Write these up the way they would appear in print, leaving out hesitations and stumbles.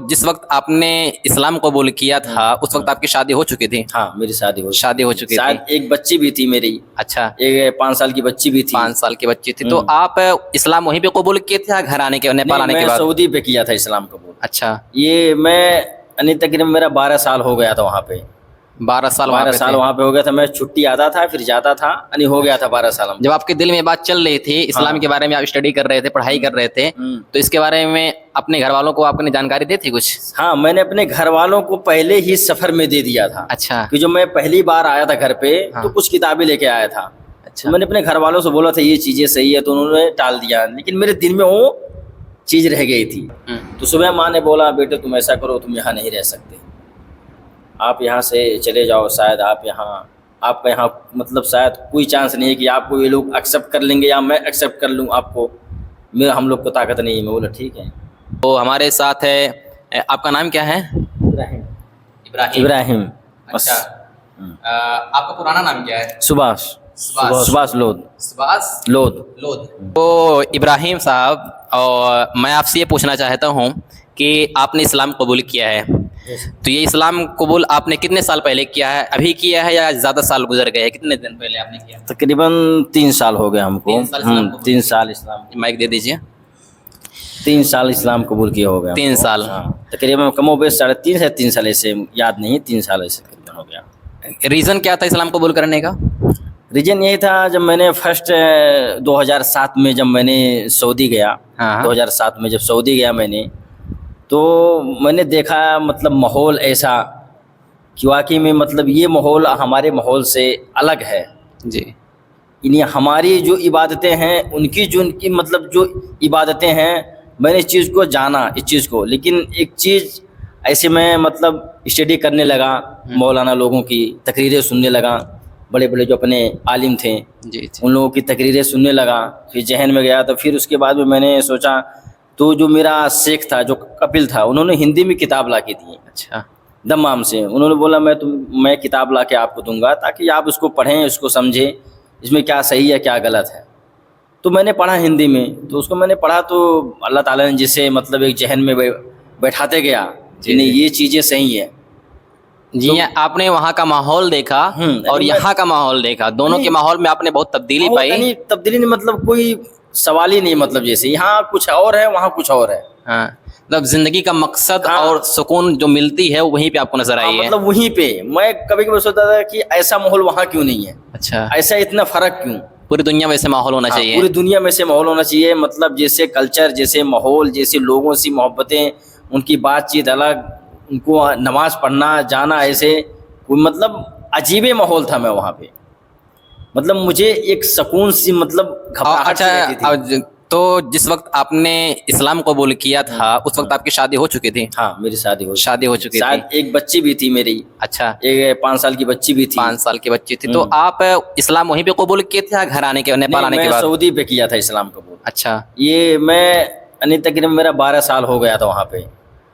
جس وقت آپ نے اسلام قبول کیا تھا اس وقت آپ کی شادی ہو چکی تھی؟ ہاں میری شادی ہو چکی تھی. شاید ایک بچی بھی تھی میری. اچھا, ایک 5 سال کی بچی بھی تھی. 5 سال کی بچی تھی. تو آپ اسلام وہیں پہ قبول کیے تھے گھر آنے کے نیپال آنے کے بعد؟ میں سعودی پہ کیا تھا اسلام قبول. اچھا, یہ میں تقریباً میرا 12 سال ہو گیا تھا وہاں پہ. 12 سال وہاں پہ ہو گیا تھا. میں چھٹی آتا تھا پھر جاتا تھا, ہو گیا تھا 12 سال. جب آپ کے دل میں بات چل رہی تھی اسلام کے بارے میں, آپ اسٹڈی کر رہے تھے, پڑھائی کر رہے تھے, تو اس کے بارے میں اپنے گھر والوں کو آپ نے جانکاری دی تھی کچھ؟ ہاں میں نے اپنے گھر والوں کو پہلے ہی سفر میں دے دیا تھا. اچھا, کہ جو میں پہلی بار آیا تھا گھر پہ تو کچھ کتابیں لے کے آیا تھا. اچھا, میں نے اپنے گھر والوں سے بولا تھا یہ چیزیں صحیح ہے, تو انہوں نے ٹال دیا. لیکن میرے دل میں وہ چیز رہ گئی تھی. تو صبح ماں نے بولا بیٹے تم ایسا کرو, تم یہاں نہیں رہ سکتے, آپ یہاں سے چلے جاؤ. شاید آپ کا یہاں مطلب شاید کوئی چانس نہیں ہے کہ آپ کو یہ لوگ ایکسیپٹ کر لیں گے یا میں ایکسیپٹ کر لوں آپ کو. ہم لوگ کو طاقت نہیں ہے. میں بولا ٹھیک ہے. تو ہمارے ساتھ ہے, آپ کا نام کیا ہے؟ ابراہیم. اچھا, آپ کا پرانا نام کیا ہے؟ سباش لود. تو ابراہیم صاحب, اور میں آپ سے یہ پوچھنا چاہتا ہوں کہ آپ نے اسلام قبول کیا ہے, تو یہ اسلام قبول آپ نے کتنے سال پہلے کیا ہے؟ ابھی کیا ہے یا زیادہ سال گزر گئے ہیں؟ کتنے دن پہلے آپ نے کیا؟ تقریباً 3 سال ہو گئے ہم کو. 3 سال اسلام. مائک دے دیجیے. 3 سال اسلام قبول کیے ہو گیا. 3 سال تقریباً کم و بیش 3.5 سے 3 سال ایسے یاد نہیں, 3 سال ایسے ہو گیا. ریزن کیا تھا اسلام قبول کرنے کا؟ ریجن یہی تھا, جب میں نے فرسٹ 2007 میں جب میں نے سعودی گیا, 2007 میں جب سعودی گیا میں نے, تو میں نے دیکھا مطلب ماحول ایسا کہ واقعی میں مطلب یہ ماحول ہمارے ماحول سے الگ ہے. جی, یعنی ہماری جو عبادتیں ہیں ان کی مطلب جو عبادتیں ہیں, میں نے اس چیز کو جانا اس چیز کو. لیکن ایک چیز ایسے میں مطلب اسٹڈی کرنے لگا, مولانا لوگوں کی تقریریں سننے لگا, بڑے بڑے جو اپنے عالم تھے ان لوگوں کی تقریریں سننے لگا. پھر ذہن میں گیا, تو پھر اس کے بعد میں نے سوچا, تو جو میرا شیخ تھا جو کپل تھا, انہوں نے ہندی میں کتاب لا کے دی. اچھا, دمام سے انہوں نے بولا میں کتاب لا کے آپ کو دوں گا تاکہ آپ اس کو پڑھیں, اس کو سمجھیں, اس میں کیا صحیح ہے کیا غلط ہے. تو میں نے پڑھا ہندی میں, تو اس کو میں نے پڑھا, تو اللہ تعالیٰ نے جسے مطلب ایک ذہن میں بیٹھاتے گیا کہ نہیں یہ چیزیں صحیح ہیں. جی, آپ نے وہاں کا ماحول دیکھا اور یہاں کا ماحول دیکھا, دونوں کے ماحول میں آپ نے بہت تبدیلی پائی. تبدیلی نہیں مطلب کوئی سوال ہی نہیں, مطلب جیسے یہاں کچھ اور ہے وہاں کچھ اور ہے. ہاں, مطلب زندگی کا مقصد اور سکون جو ملتی ہے وہیں پہ آپ کو نظر آئی ہے. مطلب وہیں پہ میں کبھی کبھی سوچتا تھا کہ ایسا ماحول وہاں کیوں نہیں ہے. اچھا, ایسا اتنا فرق کیوں؟ پوری دنیا میں ایسے ماحول ہونا چاہیے. پوری دنیا میں سے ماحول ہونا چاہیے. مطلب جیسے کلچر, جیسے ماحول, جیسے لوگوں سے محبتیں, ان کی بات چیت الگ, ان کو نماز پڑھنا جانا ایسے, مطلب عجیب ماحول تھا میں وہاں پہ. مطلب مجھے ایک سکون سی مطلب گھبراہٹ سی رہتی تھی. تو جس وقت آپ نے اسلام قبول کیا تھا اس وقت آپ کی شادی ہو چکی تھی؟ ہاں میری شادی ہو چکی تھی. ایک بچی بھی تھی میری. اچھا, ایک 5 سال کی بچی بھی تھی. 5 سال کی بچی تھی. تو آپ اسلام وہیں پہ قبول کیے تھے گھر آنے کے نیپال آنے کے بعد؟ سعودی پہ کیا تھا اسلام قبول. اچھا, یہ میں تقریباً میرا 12 سال ہو گیا تھا وہاں پہ.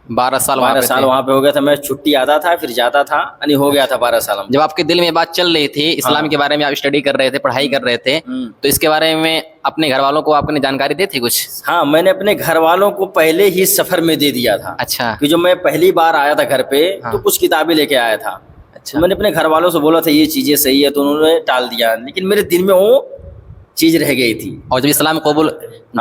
12 سال وہاں پہ ہو گیا تھا. میں چھٹی آتا تھا پھر جاتا تھا, ہو گیا تھا 12 سال. جب آپ کے دل میں بات چل رہی تھی اسلام کے بارے میں, آپ اسٹڈی کر رہے تھے, پڑھائی کر رہے تھے, تو اس کے بارے میں اپنے گھر والوں کو آپ نے جانکاری دی تھی کچھ؟ ہاں میں نے اپنے گھر والوں کو پہلے ہی سفر میں دے دیا تھا. اچھا, کہ جو میں پہلی بار آیا تھا گھر پہ تو کچھ کتابیں لے کے آیا تھا. اچھا, میں نے اپنے گھر والوں سے بولا تھا یہ چیزیں صحیح ہے, تو انہوں نے ٹال دیا. لیکن میرے دل میں وہ چیز رہ گئی تھی. اور جب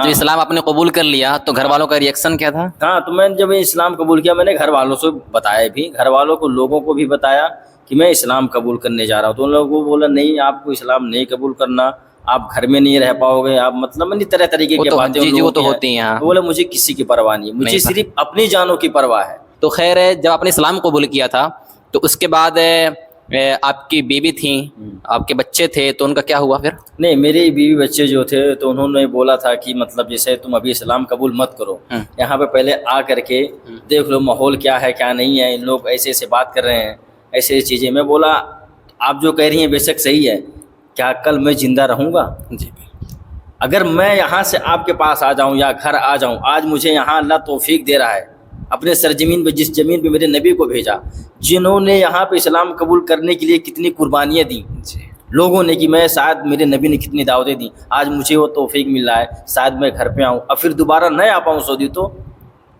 اسلام آپ نے قبول کر لیا تو گھر والوں کا ریئیکشن کیا تھا؟ ہاں, تو میں جب اسلام قبول کیا میں نے گھر والوں سے بتایا بھی, گھر والوں کو لوگوں کو بھی بتایا کہ میں اسلام قبول کرنے جا رہا ہوں. تو ان لوگوں کو بولا نہیں آپ کو اسلام نہیں قبول کرنا, آپ گھر میں نہیں رہ پاؤ گے, آپ مطلب طرح طریقے کی باتیں وہ تو ہوتی ہیں. بولا مجھے کسی کی پرواہ نہیں, مجھے صرف اپنی جانوں کی پرواہ ہے. تو خیر ہے, جب آپ نے اسلام قبول کیا تھا تو اس کے بعد آپ کی بیوی تھیں, آپ کے بچے تھے, تو ان کا کیا ہوا پھر؟ نہیں, میرے بیوی بچے جو تھے تو انہوں نے بولا تھا کہ مطلب جیسے تم ابھی اسلام قبول مت کرو, یہاں پہ پہلے آ کر کے دیکھ لو ماحول کیا ہے کیا نہیں ہے, ان لوگ ایسے ایسے بات کر رہے ہیں, ایسے ایسی چیزیں. میں بولا آپ جو کہہ رہی ہیں بے شک صحیح ہے, کیا کل میں زندہ رہوں گا؟ جی, اگر میں یہاں سے آپ کے پاس آ جاؤں یا گھر آ جاؤں, آج مجھے یہاں اللہ توفیق دے رہا ہے اپنے سرزمین پہ, جس زمین پہ میرے نبی کو بھیجا, جنہوں نے یہاں پہ اسلام قبول کرنے کے لیے کتنی قربانیاں دیں لوگوں نے, کہ میں شاید میرے نبی نے کتنی دعوتیں دیں, آج مجھے وہ توفیق مل رہا ہے, شاید میں گھر پہ آؤں, اب پھر دوبارہ نہ آ پاؤں سعودی, تو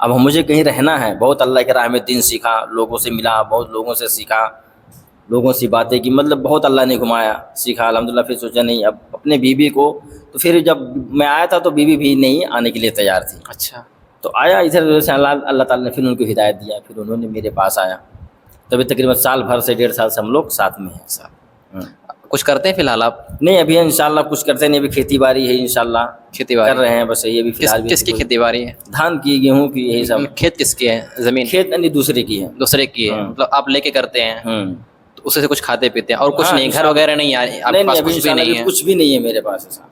اب مجھے کہیں رہنا ہے، بہت اللہ کے راہ میں دین سیکھا، لوگوں سے ملا، بہت لوگوں سے سیکھا، لوگوں سے باتیں کی، مطلب بہت اللہ نے گھمایا، سیکھا الحمدللہ۔ پھر سوچا نہیں اب اپنے بیوی کو، تو پھر جب میں آیا تھا تو بیوی بھی نہیں آنے کے لیے تیار تھی، اچھا، تو آیا ادھر سے اللہ تعالیٰ نے پھر ان کو ہدایت دیا، پھر انہوں نے میرے پاس آیا، تبھی تقریباً سال بھر سے 1.5 سال سے ہم لوگ ساتھ میں ہیں۔ کچھ کرتے ہیں فی الحال آپ؟ نہیں ابھی انشاءاللہ کچھ کرتے نہیں، ابھی کھیتی باڑی ہے انشاءاللہ کھیتی باڑی کر رہے ہیں، بس یہ بھی فی الحال کس کی کھیتی باڑی ہے؟ دھان کی، گیہوں کی، یہی سب۔ کھیت کس کی ہے؟ زمین کھیت نہیں دوسرے کی ہے۔ دوسرے کی ہے، مطلب آپ لے کے کرتے ہیں تو اسے سے کچھ کھاتے پیتے ہیں، اور کچھ ہاں، نہیں، گھر وغیرہ نہیں ہے آپ کے پاس؟ ابھی کچھ بھی انشاءاللہ نہیں ابھی ہے؟ کچھ بھی نہیں ہے میرے پاس ایسا۔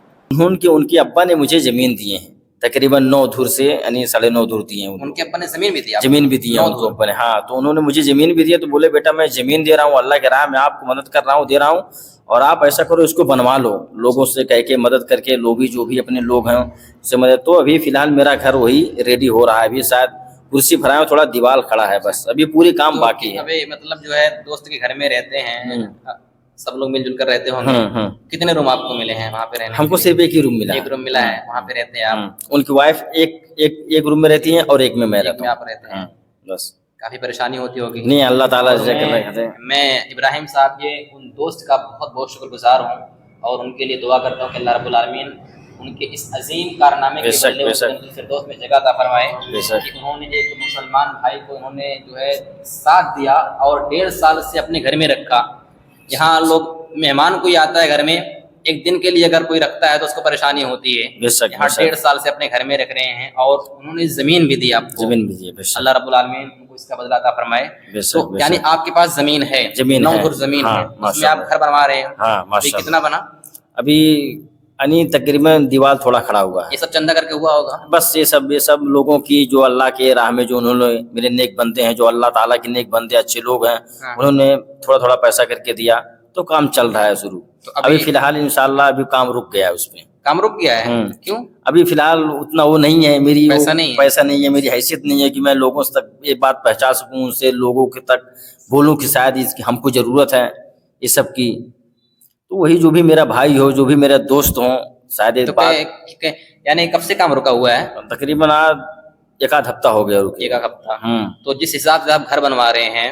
ان کے ابا نے مجھے زمین دیے ہیں تقریباً 9 دھر سے، یعنی 9.5 دھر دیے ہیں ان کے ابا نے زمین بھی دی؟ زمین بھی دی ہے ان کو ابا نے، ہاں، تو انہوں نے مجھے زمین بھی دی ہے، تو بولے بیٹا میں زمین دے رہا ہوں اللہ کے راہ میں، آپ کو مدد کر رہا ہوں، دے رہا ہوں، اور آپ ایسا کرو اس کو بنوا لو، لوگوں سے کہہ کے مدد کر کے، لوگ بھی جو بھی اپنے لوگ ہیں اس سے مدد۔ تو ابھی فی الحال میرا گھر وہی ریڈی ہو رہا ہے، ابھی شاید کرسی بھرا ہے، تھوڑا دیوال کھڑا ہے، بس ابھی پوری کام باقی ہے۔ ابھی مطلب جو ہے دوست کے گھر میں رہتے ہیں، سب لوگ مل جل کر رہتے ہوں گے، کتنے روم آپ کو ملے ہیں وہاں پہ رہنے؟ ہم کو صرف ایک ہی روم ملا، ایک روم ملا ہے، وہاں پہ رہتے ہیں آپ؟ ان کی وائف ایک روم میں رہتی ہیں اور ایک میں میں رہتا ہوں، آپ رہتے ہیں، بس۔ کافی پریشانی ہوتی ہوگی؟ نہیں اللہ تعالیٰ میں ابراہیم صاحب کے ان دوست کا بہت بہت شکر گزار ہوں، اور ان کے لیے دعا کرتا ہوں کہ اللہ رب العالمین ان کے اس عظیم کارنامے کے بدلے فردوس میں جگہ عطا فرمائے، کہ انہوں نے ایک مسلمان بھائی کو انہوں نے جو ہے ساتھ دیا، اور 1.5 سال سے اپنے گھر میں رکھا۔ یہاں لوگ مہمان کوئی آتا ہے گھر میں، ایک دن کے لیے اگر کوئی رکھتا ہے تو اس کو پریشانی ہوتی ہے، یہاں 1.5 سال سے اپنے گھر میں رکھ رہے ہیں، اور انہوں نے زمین بھی دی آپ کو، زمین بھی دی، اللہ رب العالمین ان کو اس کا بدلہ عطا فرمائے۔ تو یعنی آپ کے پاس زمین ہے، 9 دھر زمین ہے، اس میں آپ گھر بنوا رہے ہیں؟ ہاں ماشاءاللہ۔ کتنا بنا ابھی تقریباً دیوار تھوڑا کھڑا ہوا ہے، یہ سب چندہ کر کے ہوا ہوگا؟ بس یہ سب لوگوں کی جو اللہ کے راہ میں جو انہوں نے، میرے نیک بندے ہیں جو اللہ تعالیٰ کے نیک بندے اچھے لوگ ہیں، انہوں نے تھوڑا تھوڑا پیسہ کر کے دیا، تو کام چل رہا ہے شروع۔ ابھی فی الحال انشاءاللہ ابھی کام رک گیا ہے، اس پہ کام رک گیا ہے؟ کیوں؟ ابھی فی الحال اتنا وہ نہیں ہے، میری پیسہ نہیں ہے، میری حیثیت نہیں ہے کہ میں لوگوں تک یہ بات پہنچا سکوں، ان سے لوگوں کے تک بولوں کہ شاید اس کی ہم کو ضرورت ہے یہ سب کی۔ تو وہی جو بھی میرا بھائی ہو، جو بھی میرے دوست ہوں، شاید ایک بات، یعنی کب سے کام رکا ہوا ہے؟ تقریباً ایک آدھ ہفتہ ہو گیا رکے۔ ایک ہفتہ؟ تو جس حساب سے آپ گھر بنوا رہے ہیں،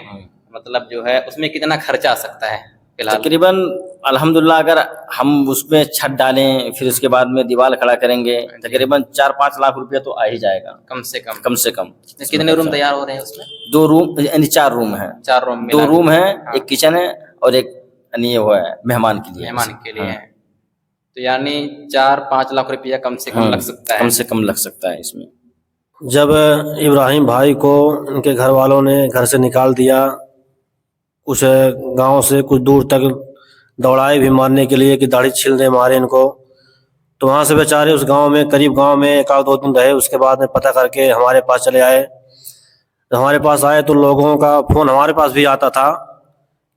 مطلب جو ہے اس میں کتنا خرچہ آ سکتا ہے فی الحال؟ تقریباً الحمدللہ اگر ہم اس میں چھت ڈالیں، پھر اس کے بعد میں دیوار کھڑا کریں گے، تقریباً 4-5 لاکھ روپیہ تو آ ہی جائے گا کم سے کم۔ کم سے کم۔ کتنے روم تیار ہو رہے ہیں اس میں؟ 2 روم، یعنی 4 روم ہیں، 4 روم، 2 روم ہیں، ایک کچن ہے، اور ایک یہ وہ ہے مہمان کے لیے، مہمان کے لیے ہے، تو یعنی 4-5 لاکھ روپیہ کم سے کم لگ سکتا ہے، کم سے کم لگ سکتا ہے اس میں۔ جب ابراہیم بھائی کو ان کے گھر والوں نے گھر سے نکال دیا، کچھ گاؤں سے کچھ دور تک دوڑائے بھی مارنے کے لیے کہ داڑھی چھیل دے، مارے ان کو، تو وہاں سے بیچارے اس گاؤں میں قریب گاؤں میں 1-2 دن رہے، اس کے بعد میں پتہ کر کے ہمارے پاس چلے آئے۔ ہمارے پاس آئے تو لوگوں کا فون ہمارے پاس بھی آتا تھا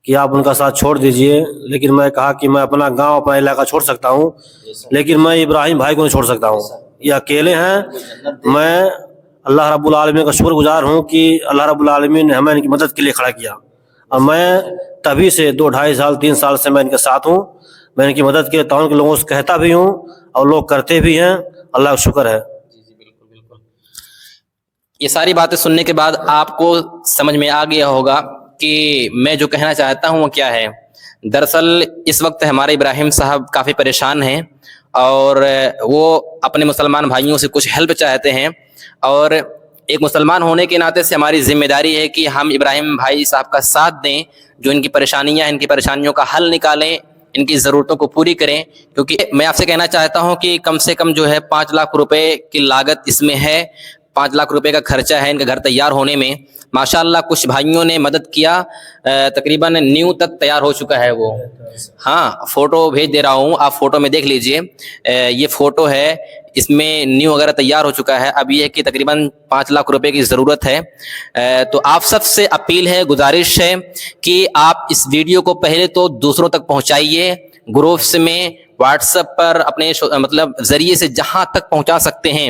کہ آپ ان کا ساتھ چھوڑ دیجئے، لیکن میں کہا کہ میں اپنا گاؤں اپنا علاقہ چھوڑ سکتا ہوں، لیکن میں ابراہیم بھائی کو نہیں چھوڑ سکتا ہوں، یہ اکیلے ہیں۔ میں اللہ رب العالمین کا شکر گزار ہوں کہ اللہ رب العالمین نے ہمیں ان کی مدد کے لیے کھڑا کیا، اور میں تبھی سے 2-2.5 سال 3 سال سے میں ان کے ساتھ ہوں، میں ان کی مدد کے لیے تعاون کے لوگوں سے کہتا بھی ہوں، اور لوگ کرتے بھی ہیں، اللہ کا شکر ہے۔ یہ ساری باتیں سننے کے بعد آپ کو سمجھ میں آ گیا ہوگا کہ میں جو کہنا چاہتا ہوں وہ کیا ہے۔ دراصل اس وقت ہمارے ابراہیم صاحب کافی پریشان ہیں، اور وہ اپنے مسلمان بھائیوں سے کچھ ہیلپ چاہتے ہیں، اور ایک مسلمان ہونے کے ناطے سے ہماری ذمہ داری ہے کہ ہم ابراہیم بھائی صاحب کا ساتھ دیں، جو ان کی پریشانیاں، ان کی پریشانیوں کا حل نکالیں، ان کی ضرورتوں کو پوری کریں، کیونکہ میں آپ سے کہنا چاہتا ہوں کہ کم سے کم جو ہے 5 لاکھ روپے کی لاگت اس میں ہے، 5 لاکھ روپے کا خرچہ ہے ان کا گھر تیار ہونے میں۔ ماشاءاللہ کچھ بھائیوں نے مدد کیا، تقریباً نیو تک تیار ہو چکا ہے وہ۔ ہاں فوٹو بھیج دے رہا ہوں، آپ فوٹو میں دیکھ لیجئے، یہ فوٹو ہے، اس میں نیو وغیرہ تیار ہو چکا ہے۔ اب یہ کہ تقریباً 5 لاکھ روپے کی ضرورت ہے۔ تو آپ سب سے اپیل ہے، گزارش ہے کہ آپ اس ویڈیو کو پہلے تو دوسروں تک پہنچائیے، گروپس میں، واٹس ایپ پر، اپنے مطلب ذریعے سے جہاں تک پہنچا سکتے ہیں